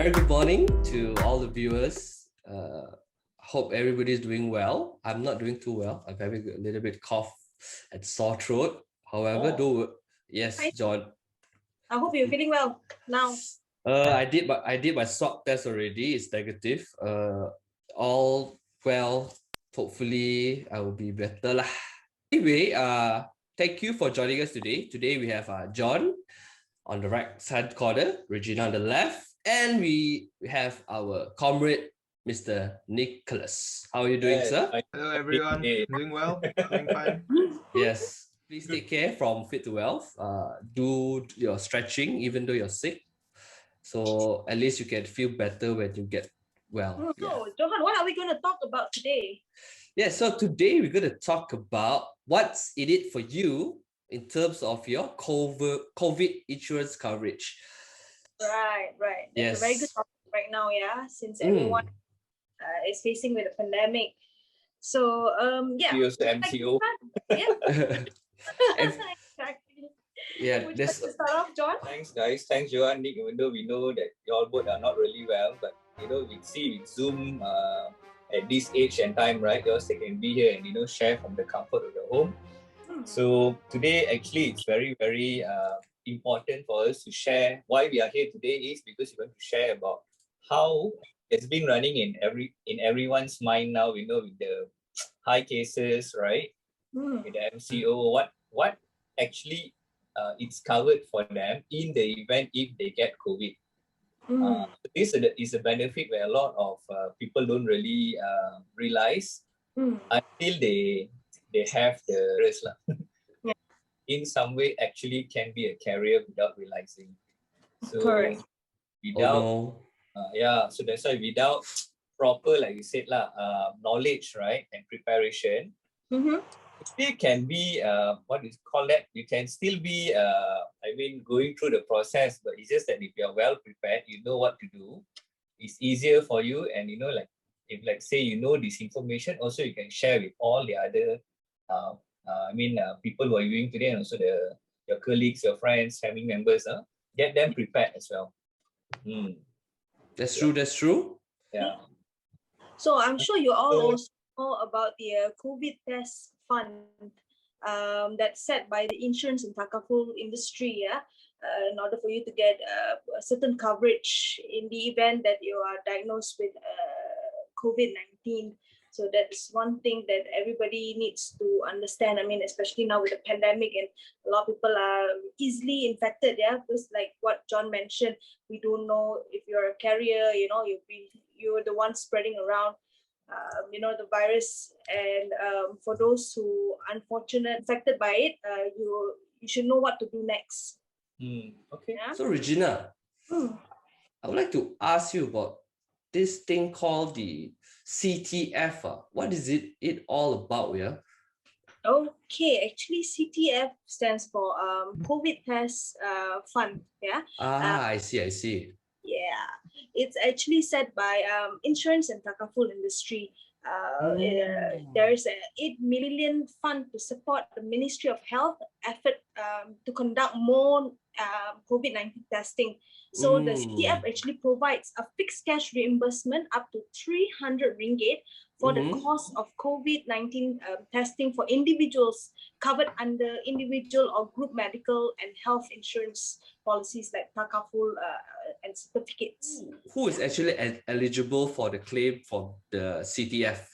very good morning to all the viewers. Hope everybody's doing well. I'm not doing too well. I'm having a little bit cough and sore throat. However, yes, Hi. John. I hope you're feeling well now. I did my swab test already. It's negative. All well. Hopefully, I will be better lah. Anyway, thank you for joining us today. Today we have John on the right side corner, Regina on the left, and we have our comrade, Mr. Nicholas. How are you doing, sir? Hello everyone, doing well, doing fine. Yes, please take care from fit to wealth. Do your stretching even though you're sick, so at least you can feel better when you get well. So, Johan, what are we going to talk about today? Yeah, so today we're going to talk about what's in it for you in terms of your COVID insurance coverage. Right. That's a very good topic right now, yeah, since everyone is facing with a pandemic. So, yeah. You also MCO. Yeah. Exactly. Yeah, Would you like to start off, John? Thanks, guys. Thanks, Johan, Nick. Even though we know that you all both are not really well, but we see with Zoom at this age and time, right? You also can be here and share from the comfort of your home. So today, actually, it's very, very important for us to share. Why we are here today is because we want to share about how it's been running in everyone's mind now. We know with the high cases, right? With the MCO, what actually it's covered for them in the event if they get COVID. This is a benefit where a lot of people don't really realize until they have the risk. In some way actually can be a carrier without realizing. So correct. Without so that's why without proper, like you said knowledge, right, and preparation, it still can be what is called that, you can still be going through the process, but it's just that if you're well prepared, you know what to do, it's easier for you. And if say this information, also you can share with all the other people who are viewing today, and also your colleagues, your friends, family members, get them prepared as well. That's true. Yeah. So I'm sure you all also know about the COVID test fund that's set by the insurance and Takaful industry, in order for you to get a certain coverage in the event that you are diagnosed with COVID-19. So that's one thing that everybody needs to understand. I mean, especially now with the pandemic, and a lot of people are easily infected. Yeah, because like what John mentioned, we don't know if you're a carrier. You're the one spreading around, the virus. And for those who are unfortunately infected by it, you should know what to do next. Okay. Yeah? So Regina, I would like to ask you about this thing called the CTF. What is it all about? Yeah. Okay, actually CTF stands for COVID test fund. Yeah. I see. Yeah, it's actually set by insurance and Takaful industry. There's a 8 million fund to support the Ministry of Health effort to conduct more COVID-19 testing. So the CTF actually provides a fixed cash reimbursement up to 300 ringgit for the cost of COVID-19 testing for individuals covered under individual or group medical and health insurance policies like Takaful and certificates. Who is actually eligible for the claim from the CTF?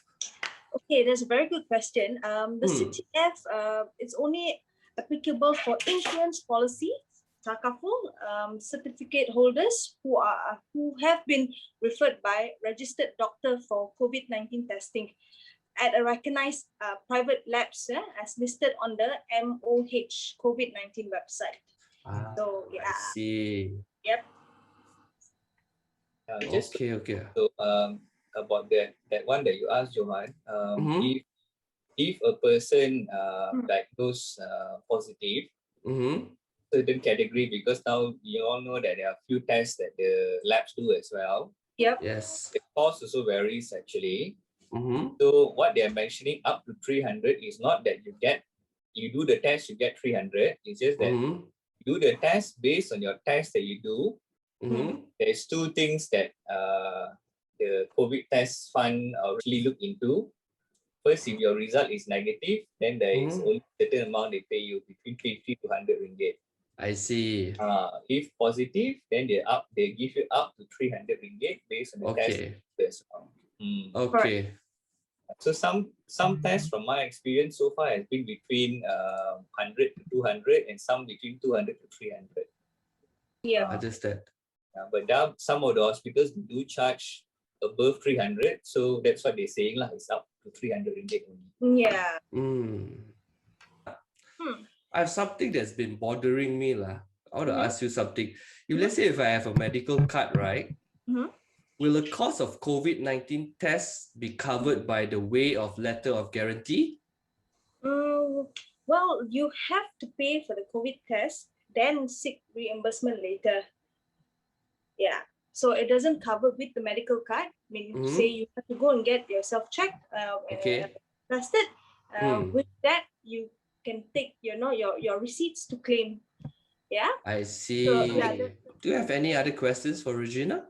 Okay, that's a very good question. The CTF, it's only applicable for insurance policy, Takaful, certificate holders who have been referred by registered doctor for COVID-19 testing at a recognized private labs as listed on the MOH COVID-19 website. So yeah. I see. Yep. Okay. So about that one that you asked, Johan, if a person diagnosed positive, certain category, because now you all know that there are a few tests that the labs do as well. Yep. Yes. The cost also varies actually. So what they are mentioning up to 300 is not that you do the test, you get 300. It's just that you do the test based on your test that you do. There's two things that the COVID test fund actually look into. First, if your result is negative, then there is only a certain amount they pay you, between 50 to 100 ringgit. I see. If positive, then they give you up to 300 ringgit based on the test. Okay. So some tests from my experience so far has been between 100 to 200 and some between 200 to 300. Yeah. Understand. But some of the hospitals do charge above 300, so that's what they're saying lah. It's up to 300 ringgit only. Yeah. I have something that's been bothering me lah. I want to ask you something. If let's say if I have a medical card, right? Will the cost of COVID-19 tests be covered by the way of letter of guarantee? Well, you have to pay for the COVID test, then seek reimbursement later. Yeah. So it doesn't cover with the medical card. I mean, say you have to go and get yourself checked, tested. With that, you can take your receipts to claim. Yeah. I see. So, do you have any other questions for Regina?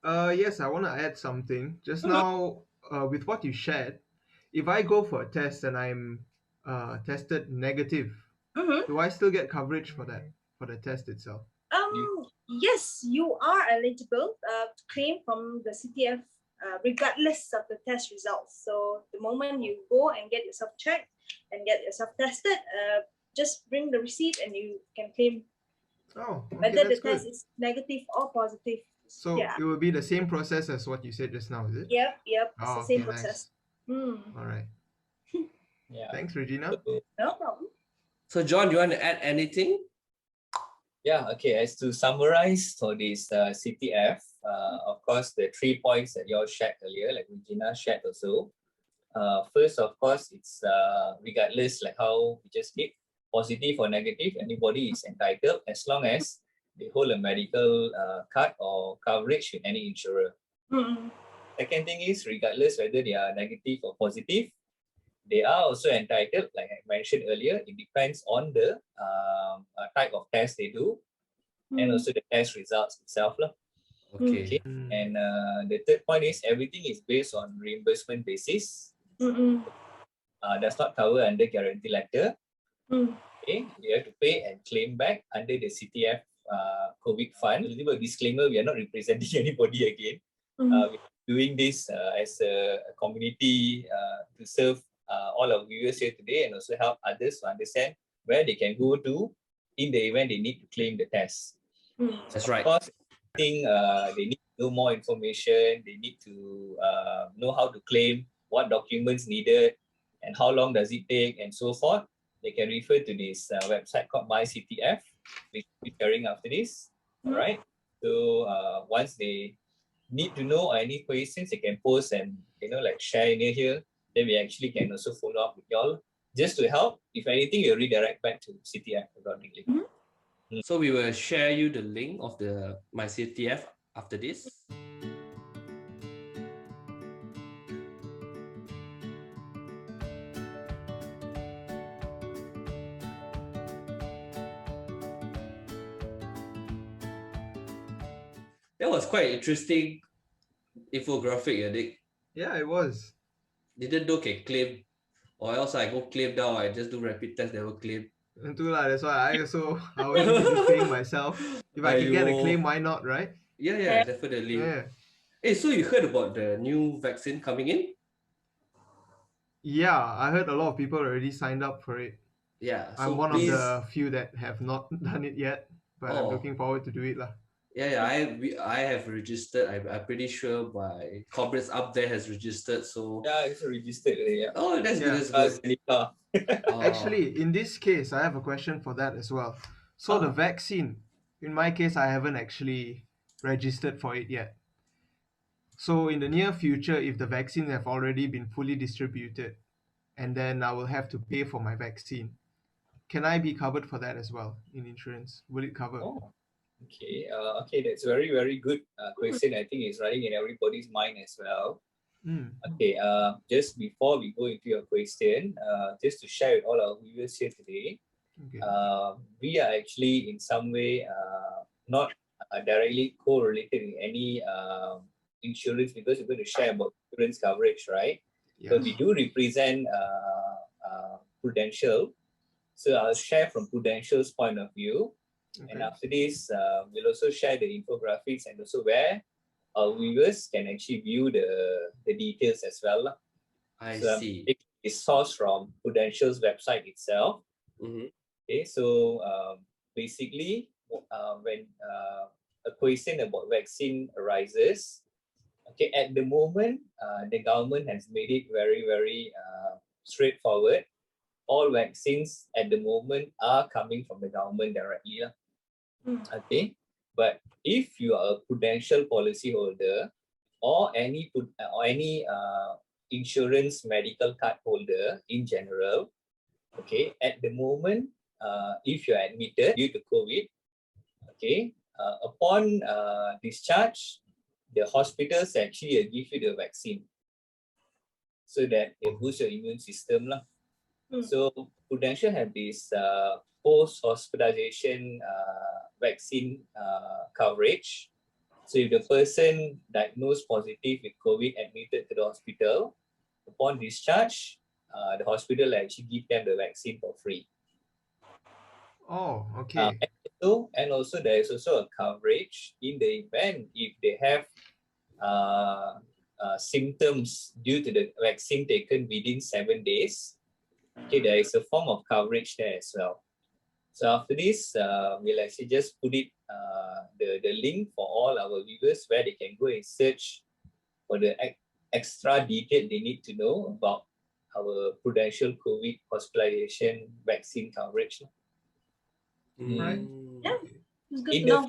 Yes, I want to add something. Just now, with what you shared, if I go for a test and I'm tested negative, do I still get coverage for that, for the test itself? Yes, you are eligible to claim from the CTF regardless of the test results. So the moment you go and get yourself checked and get yourself tested, just bring the receipt and you can claim whether the test is negative or positive. So it will be the same process as what you said just now, is it? Yep. It's the same process. Nice. All right. Thanks, Regina. No problem. So John, you want to add anything? Yeah, okay. As to summarize for this CTF, of course, the 3 points that you all shared earlier, like Regina shared also. First, of course, it's regardless like how we just did, positive or negative, anybody is entitled as long as they hold a medical card or coverage with any insurer. Second thing is, regardless whether they are negative or positive, they are also entitled, like I mentioned earlier, it depends on the type of test they do and also the test results itself. Okay. And the third point is everything is based on reimbursement basis. Does not cover under guarantee letter. Okay, you have to pay and claim back under the CTF COVID fund. A little disclaimer, we are not representing anybody again. We're doing this as a community to serve all our viewers here today and also help others to understand where they can go to in the event they need to claim the test. That's right. Of course, I think they need to know more information. They need to know how to claim, what documents needed, and how long does it take, and so forth. They can refer to this website called MyCTF, which we'll be sharing after this. All right. So once they need to know or any questions, they can post and like share near here. Then we actually can also follow up with y'all just to help. If anything, we'll redirect back to CTF accordingly. So we will share you the link of the MyCTF after this. That was quite interesting infographic, Dick. Yeah, it was. Didn't know can claim, or else I go claim down. I just do rapid test, never claim. That's why I will be just paying myself. If I can get a claim, why not, right? Yeah, definitely. Yeah. Hey, so you heard about the new vaccine coming in? Yeah, I heard a lot of people already signed up for it. Yeah. So I'm one of the few that have not done it yet, but I'm looking forward to do it lah. Yeah, I have registered. I'm pretty sure my comrades up there has registered. So yeah, it's registered. Yeah. Oh, that's good. That's good. Actually, in this case, I have a question for that as well. So the vaccine, in my case, I haven't actually registered for it yet. So in the near future, if the vaccines have already been fully distributed, and then I will have to pay for my vaccine, can I be covered for that as well in insurance? Will it cover? Okay, that's very, very good question. I think it's running in everybody's mind as well. Okay, just before we go into your question, just to share with all our viewers here today, we are actually in some way not directly correlated with any insurance, because we're going to share about insurance coverage, right? So we do represent Prudential. So I'll share from Prudential's point of view. Okay. And after this, we'll also share the infographics and also where our viewers can actually view the details as well. I So see. It's sourced from Prudential's website itself. Okay, so basically, when a question about vaccine arises, okay, at the moment, the government has made it very, very straightforward. All vaccines at the moment are coming from the government directly. Okay, but if you are a Prudential policyholder or any insurance medical card holder in general, okay, at the moment, if you're admitted due to COVID, okay, upon discharge, the hospitals actually give you the vaccine so that it boosts your immune system. So Prudential have this post-hospitalization vaccine coverage. So if the person diagnosed positive with COVID admitted to the hospital, upon discharge, the hospital actually give them the vaccine for free. Oh, okay. And also there is also a coverage in the event if they have symptoms due to the vaccine taken within 7 days. Okay, there is a form of coverage there as well. So after this, we'll actually just put it the link for all our viewers where they can go and search for the extra detail they need to know about our Prudential COVID hospitalization vaccine coverage. Right. Yeah, it's good to know.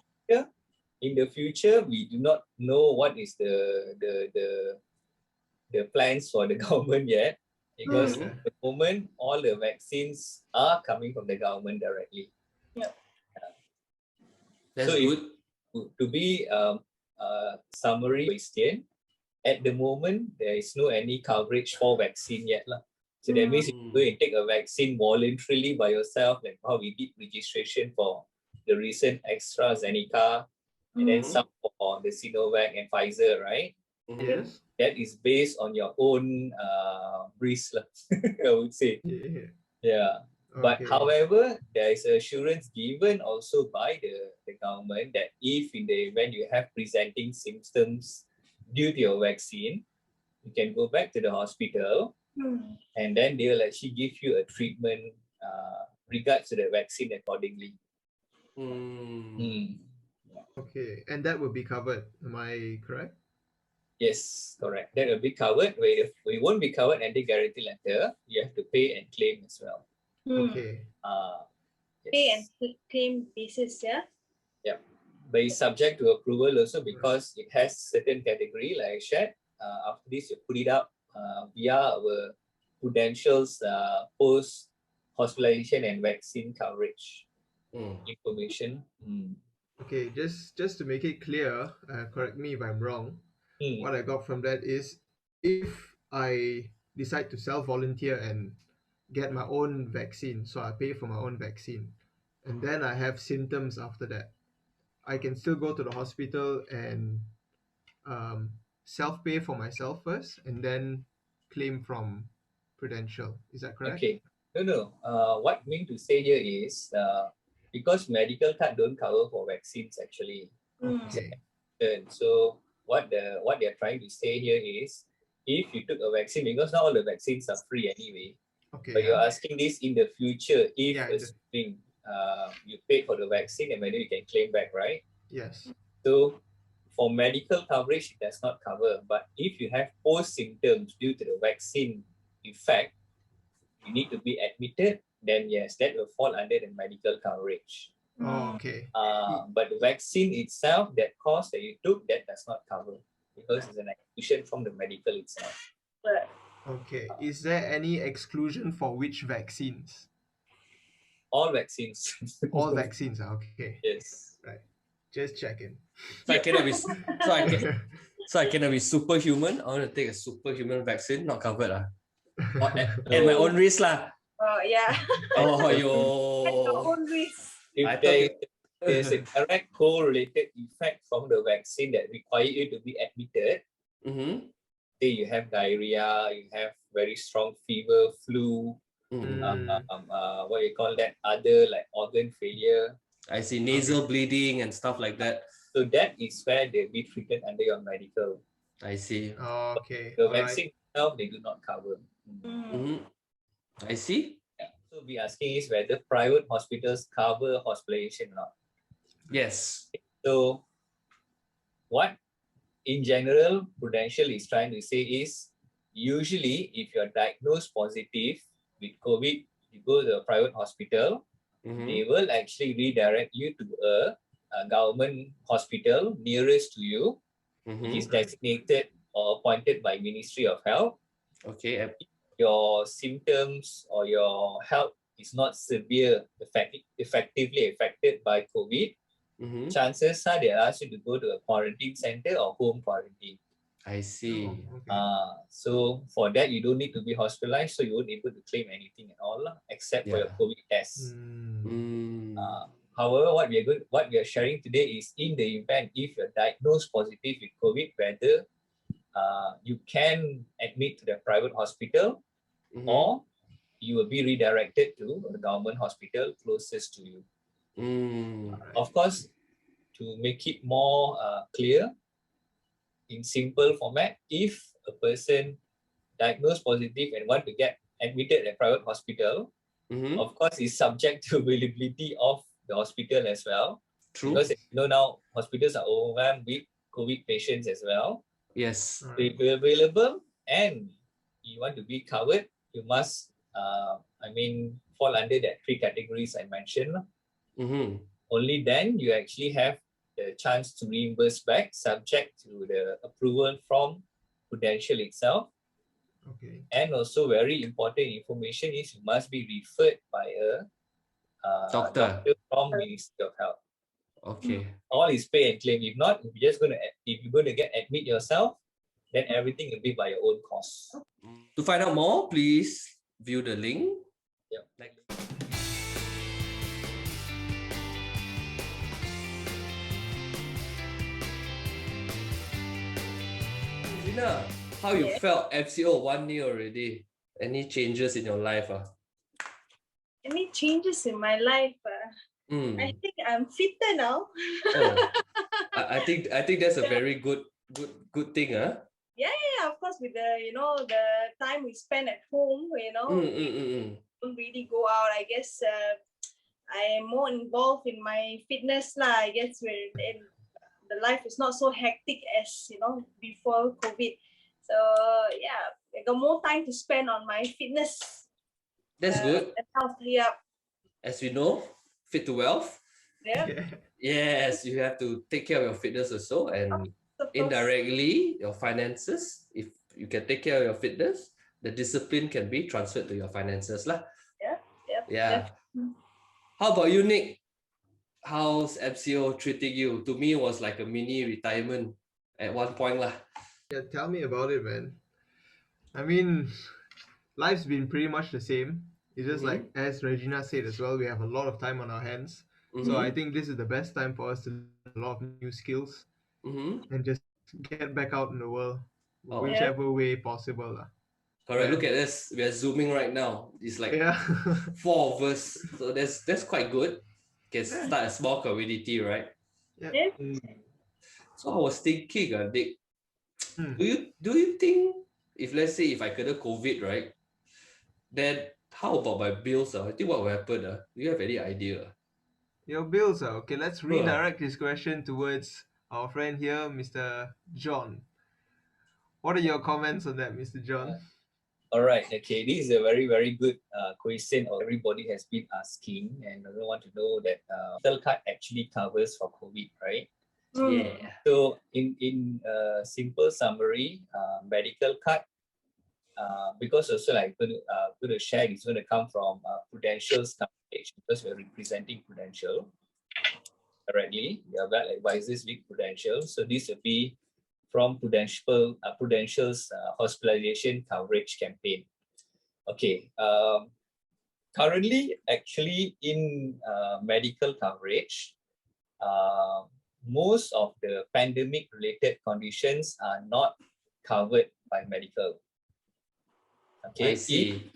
In the future, we do not know what is the plans for the government yet, because at the moment all the vaccines are coming from the government directly. That's so good. To be summary question, at the moment there is no any coverage for vaccine yet. So that means if you go and take a vaccine voluntarily by yourself, like how we did registration for the recent AstraZeneca, and then some for the Sinovac and Pfizer, right? Yes. That is based on your own risk, I would say. Yeah. But however, there is assurance given also by the government that if in the event you have presenting symptoms due to your vaccine, you can go back to the hospital and then they will actually give you a treatment regards to the vaccine accordingly. Okay, and that will be covered. Am I correct? Yes, correct. That will be covered. If we won't be covered and the guarantee letter, you have to pay and claim as well. Okay. Yes. Pay and claim basis, yeah? Yeah. But it's subject to approval also because it has certain category, like I shared. After this, you put it up via our Prudential's post-hospitalization and vaccine coverage information. Okay, just to make it clear, correct me if I'm wrong. What I got from that is if I decide to self-volunteer and get my own vaccine, so I pay for my own vaccine, and then I have symptoms after that, I can still go to the hospital and self-pay for myself first and then claim from Prudential. Is that correct? Okay. No. What I mean to say here is because medical card don't cover for vaccines actually. Okay. So what they're trying to say here is if you took a vaccine, because not all the vaccines are free anyway. Okay. But you're asking this in the future if assuming you paid for the vaccine and whether you can claim back, right? Yes. So for medical coverage, it does not cover. But if you have post symptoms due to the vaccine effect, you need to be admitted, then yes, that will fall under the medical coverage. Oh, okay. But the vaccine itself, that cost that you took, that does not cover because it's an exclusion from the medical itself. Okay. Is there any exclusion for which vaccines? All vaccines. All vaccines. Okay. Yes. Right. Just checking. So I cannot be so I cannot be superhuman. I want to take a superhuman vaccine, not covered at my own risk Yeah. Oh, yo. At your own risk. If there is there's a direct correlated effect from the vaccine that require you to be admitted. Mm-hmm. Say you have diarrhea, you have very strong fever, flu, what you call that, other like organ failure. I see nasal bleeding and stuff like that. So that is where they'll be treated under your medical. I see. Okay. The All right. vaccine itself, they do not cover. Mm-hmm. I see. Yeah. So we asking is whether private hospitals cover hospitalization or not. Yes. So what in general Prudential is trying to say is, usually if you're diagnosed positive with COVID, you go to a private hospital, Mm-hmm. they will actually redirect you to a government hospital nearest to you, which is Mm-hmm. designated or appointed by Ministry of Health. Okay. Your symptoms or your health is not severe, effectively affected by COVID, Mm-hmm. chances are they'll ask you to go to a quarantine center or home quarantine. I see. Okay. So for that, you don't need to be hospitalized, so you won't be able to claim anything at all, except for your Yeah. COVID test. Mm. However, what we are sharing today is, in the event if you're diagnosed positive with COVID, whether you can admit to the private hospital, Mm-hmm. or you will be redirected to a government hospital closest to you. Mm. Of course, to make it more clear, in simple format, if a person diagnosed positive and want to get admitted at a private hospital, Mm-hmm. of course, is subject to availability of the hospital as well. True. Because now hospitals are overwhelmed with COVID patients as well. Yes. So if you're available and you want to be covered, you must, fall under that three categories I mentioned. Mm-hmm. Only then you actually have the chance to reimburse back, subject to the approval from Prudential itself. Okay. And also very important information is, you must be referred by a Doctor. from Ministry of Health. Okay. All is pay and claim. If not, if you're going to admit yourself, then everything will be by your own cost. To find out more, please view the link. Yep. Zina, how you Yeah. felt FCO 1 year already? Any changes in your life? Any changes in my life? I think I'm fitter now. Oh, I think that's a very good thing, huh? Yeah, of course, with the time we spend at home, don't really go out. I guess I am more involved in my fitness lah. I guess the life is not so hectic as before COVID. So yeah, I got more time to spend on my fitness. That's good. And health. Yeah. As we know, fit to wealth. Yeah. Yes, you have to take care of your fitness also, and indirectly your finances. If you can take care of your fitness, the discipline can be transferred to your finances lah. Yeah. How about you, Nick? How's FCO treating you? To me, it was like a mini retirement at one point lah. Yeah, tell me about it, man. I mean, life's been pretty much the same. It's just like, as Regina said as well, we have a lot of time on our hands. So I think this is the best time for us to learn a lot of new skills and just get back out in the world, whichever way possible. Correct. Yeah. Look at this. We are zooming right now. It's like Yeah. 4 of us. So that's quite good. Can start a small community, right? Yeah. So I was thinking, Dick, do you think, if let's say if I get a COVID, right, then how about my bills? I think what will happen? Do you have any idea? Your bills are okay. Let's redirect this question towards our friend here, Mr. John. What are your comments on that, Mr. John? All right. Okay. This is a very, very good question everybody has been asking, and I want to know that medical card actually covers for COVID, right? Yeah. So in simple summary, medical card, because also like going to share, it's going to come from Prudential's coverage, because we're representing Prudential directly. We are well advisors with Prudential, so this will be from Prudential's hospitalization coverage campaign. Okay. Currently, actually, in medical coverage, most of the pandemic-related conditions are not covered by medical. Okay, I see.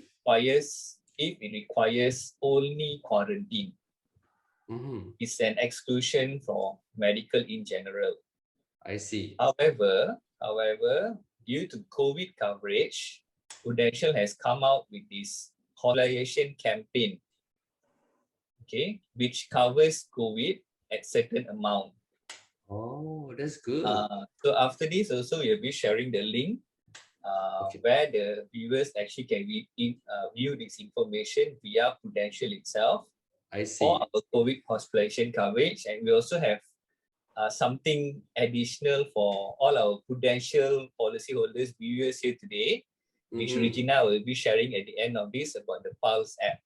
if it requires only quarantine, it's an exclusion for medical in general. I see. However, due to COVID coverage, Prudential has come out with this hospitalization campaign, okay, which covers COVID at certain amount. Oh, that's good. So after this, also we'll be sharing the link where the viewers actually can view this information via Prudential itself. I see. For our COVID hospitalization coverage, and we also have something additional for all our Prudential policyholders viewers here today, which Regina will be sharing at the end of this about the Pulse app.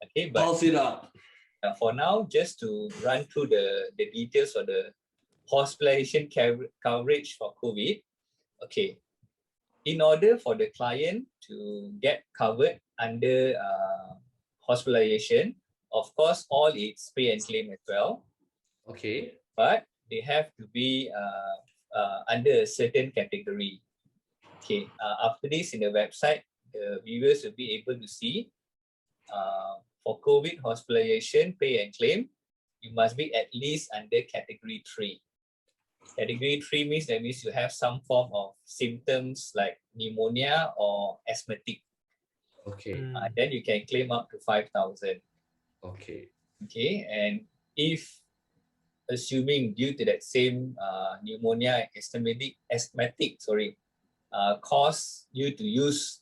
Okay, but Pulse it up. for now, just to run through the details of the hospitalization coverage for COVID. Okay, in order for the client to get covered under hospitalization, of course, all it's pay and claim as well. Okay. But they have to be under a certain category. Okay, after this in the website, the viewers will be able to see for COVID hospitalization, pay and claim, you must be at least under category 3. Category 3 means you have some form of symptoms like pneumonia or asthmatic. Okay. Then you can claim up to 5,000. Okay. Okay, and if assuming due to that same pneumonia asthmatic, cause you to use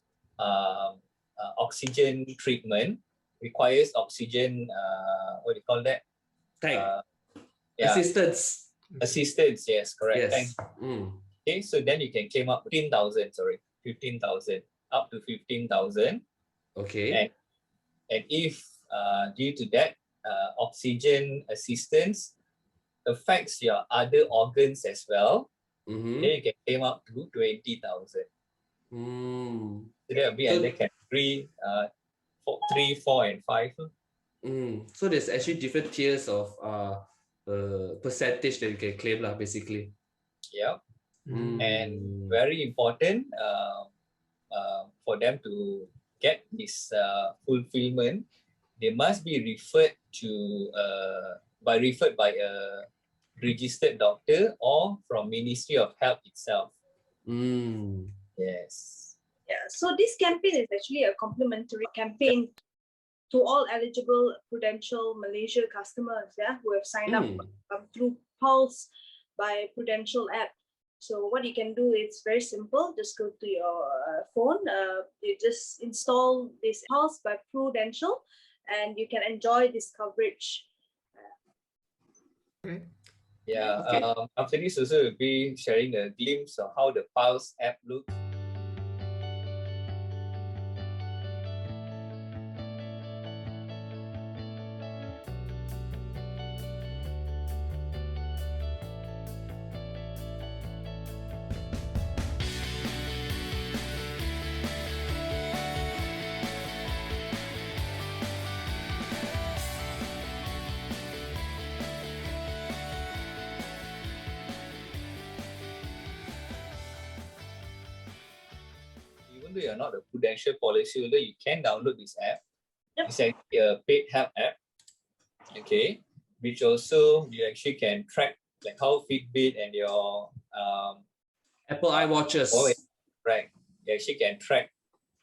oxygen treatment, requires oxygen, what do you call that? Tank. Yeah. Assistance. Yes, correct. Yes. Thanks. Okay, so then you can claim up 15,000, up to 15,000. Okay. And if due to that oxygen assistance affects your other organs as well, then you can claim up to 20,000. So that will be under category 3, 4, and 5. So there's actually different tiers of percentage that you can claim lah, basically. Yeah. And very important for them to get this fulfillment, they must be referred by a registered doctor or from Ministry of Health itself. Yes. Yeah, so this campaign is actually a complimentary campaign to all eligible Prudential Malaysia customers, who have signed up through Pulse by Prudential app. So what you can do is very simple. Just go to your phone. You just install this Pulse by Prudential, and you can enjoy this coverage. Okay. Yeah. Okay. After this, also we'll be sharing a glimpse of how the Pulse app looks. Even though you're not a Prudential policyholder, you can download this app. Yep. It's actually a paid help app, okay, which also you actually can track like how Fitbit and your Apple iWatches. Right. You actually can track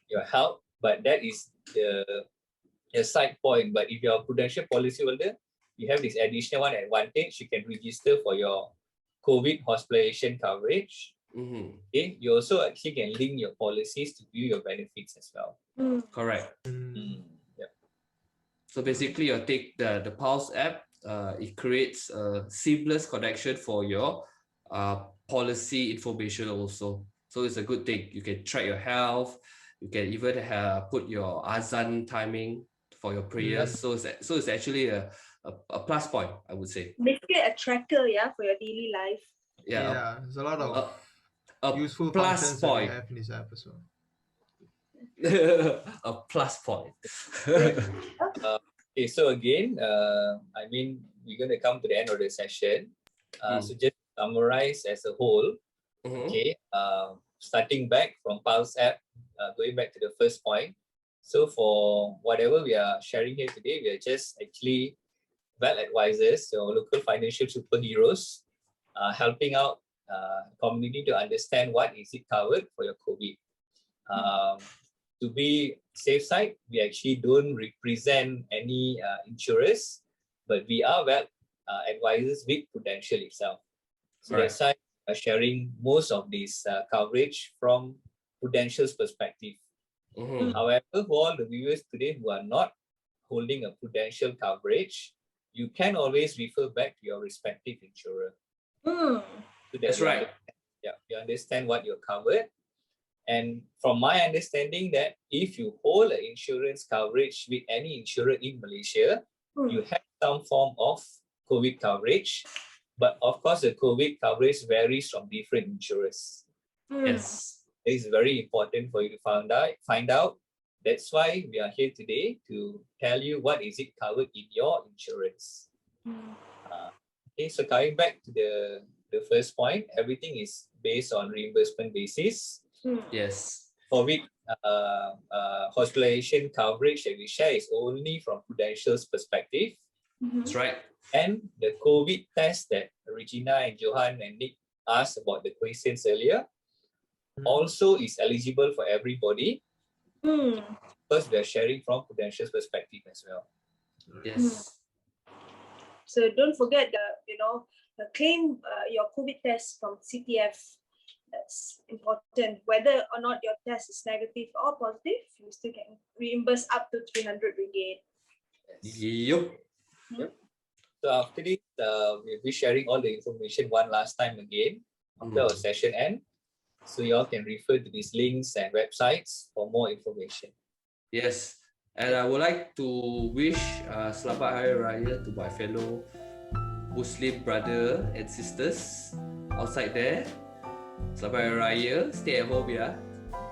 your health, but that is the side point. But if you're a Prudential policyholder, you have this additional one advantage. You can register for your COVID hospitalization coverage. Okay, you also actually can link your policies to view your benefits as well. Correct. Yep. So basically, you take the Pulse app. It creates a seamless connection for your policy information also. So it's a good thing. You can track your health. You can even put your azan timing for your prayers. So it's actually a plus point, I would say. Basically a tracker, for your daily life. Yeah, there's a lot of useful plus functions point. that we have in this app as well. A plus point. Okay, so again, I mean, we're going to come to the end of the session. So just summarize as a whole. Okay, starting back from Pulse app, going back to the first point. So for whatever we are sharing here today, we are just actually well advisors, so local financial superheroes, helping out community to understand what is it covered for your COVID. To be safe side, we actually don't represent any insurers, but we are well advisors with Prudential itself. So that's why we are sharing most of this coverage from Prudential's perspective. However, for all the viewers today who are not holding a Prudential coverage, you can always refer back to your respective insurer. So That's right. You understand what you're covered. And from my understanding that if you hold an insurance coverage with any insurer in Malaysia, you have some form of COVID coverage. But of course, the COVID coverage varies from different insurers. Yes. It is very important for you to find out. That's why we are here today to tell you what is it covered in your insurance. Okay, so coming back to the first point, everything is based on reimbursement basis. Yes. For which hospitalization coverage that we share is only from Prudential's perspective. That's right. And the COVID test that Regina and Johan and Nick asked about the questions earlier also is eligible for everybody. Because we are sharing from Prudential's perspective as well. Yes. So don't forget claim your COVID test from CTF. That's important. Whether or not your test is negative or positive, you still can reimburse up to 300 ringgit. Yup. So after this, we'll be sharing all the information one last time again after our session end. So you all can refer to these links and websites for more information. Yes. And I would like to wish Selamat Hari Raya to my fellow Muslim brother and sisters outside there. Selamat Hari Raya. Stay at home, ya.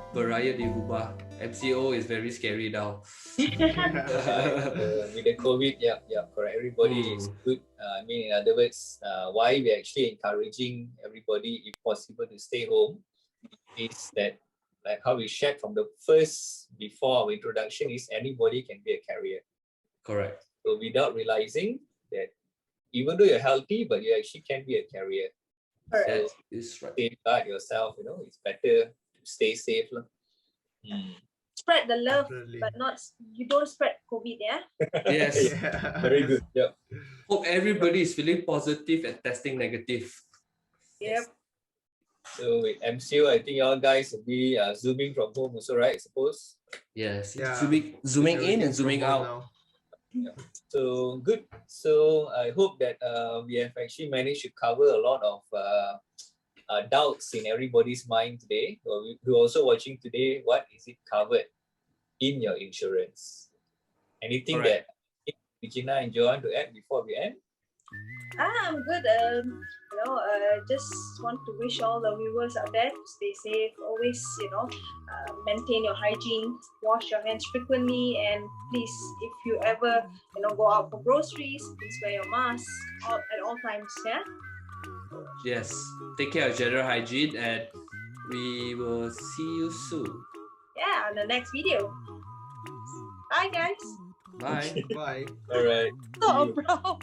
Beraya di rumah. MCO is very scary now. With the COVID, correct. Everybody is good. I mean, in other words, why we're actually encouraging everybody, if possible, to stay home is that, like how we shared from the first, before our introduction, is anybody can be a carrier. Correct. So without realizing that even though you're healthy, but you actually can be a carrier. That is right. Safeguard yourself, it's better to stay safe. Spread the love, Definitely. but you don't spread COVID, yeah? Yes. Very good. Yep. Hope everybody is feeling positive and testing negative. Yep. So with MCO, I think y'all guys will be zooming from home also, right? I suppose. Yes. Yeah. Zooming in and zooming out. Now. Yeah. So good. So I hope that we have actually managed to cover a lot of doubts in everybody's mind today. We're also watching today, what is it covered in your insurance? Anything that Regina and Johan to add before we end? I'm good. Just want to wish all the viewers out there to stay safe. Always, maintain your hygiene, wash your hands frequently, and please, if you ever, go out for groceries, please wear your mask at all times. Yeah. Yes. Take care of general hygiene, and we will see you soon. Yeah, on the next video. Bye, guys. Bye. Bye. All right. Oh, bro.